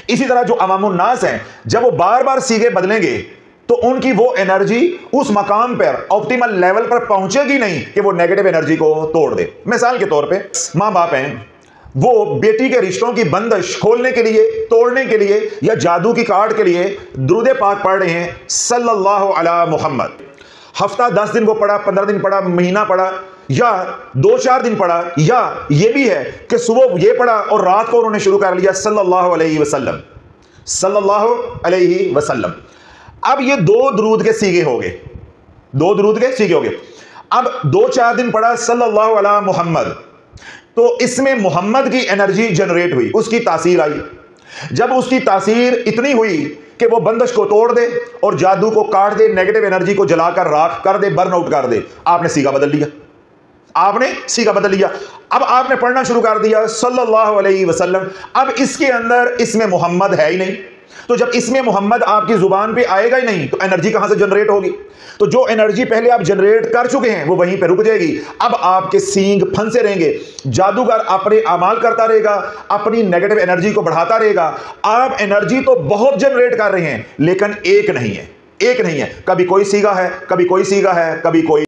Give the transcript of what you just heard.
इसी तरह जो अवामुन नास हैं, जब वो बार बार सीगे बदलेंगे तो उनकी वो एनर्जी उस मकाम पर ऑप्टिमल लेवल पर पहुंचेगी नहीं कि वो नेगेटिव एनर्जी को तोड़ दे। मिसाल के तौर पे माँ बाप हैं, वो बेटी के रिश्तों की बंदिश खोलने के लिए, तोड़ने के लिए या जादू की काट के लिए दुरूद पाक पढ़ रहे हैं सल्लल्लाहु अला मुहम्मद। हफ्ता 10 दिन को पढ़ा, 15 दिन पढ़ा, महीना पढ़ा या 2-4 दिन पढ़ा, या ये भी है कि सुबह ये पढ़ा और रात को उन्होंने शुरू कर लिया सल्लल्लाहु अलैहि वसल्लम, सल्लल्लाहु अलैहि वसल्लम। अब ये 2 दुरूद के सीगे हो गए, 2 दुरूद के सीगे हो गए। अब 2-4 दिन पढ़ा सल्लल्लाहु अला मुहम्मद, तो इसमें मोहम्मद की एनर्जी जनरेट हुई, उसकी तासीर आई। जब उसकी तासीर इतनी हुई कि वो बंदिश को तोड़ दे और जादू को काट दे, नेगेटिव एनर्जी को जलाकर राख कर दे, बर्न आउट कर दे, आपने सीगा बदल लिया, आपने सीगा बदल लिया। अब आपने पढ़ना शुरू कर दिया सल्लल्लाहु अलैहि वसल्लम। अब इसके अंदर इसमें मोहम्मद है ही नहीं, तो जब इसमें मोहम्मद आपकी जुबान पे आएगा ही नहीं तो एनर्जी कहां से जनरेट होगी? तो जो एनर्जी पहले आप जनरेट कर चुके हैं वो वहीं पे रुक जाएगी। अब आपके सींग फंसे रहेंगे, जादूगर अपने अमाल करता रहेगा, अपनी नेगेटिव एनर्जी को बढ़ाता रहेगा। आप एनर्जी तो बहुत जनरेट कर रहे हैं लेकिन एक नहीं है, एक नहीं है। कभी कोई सीगा है, कभी कोई सीगा है, कभी कोई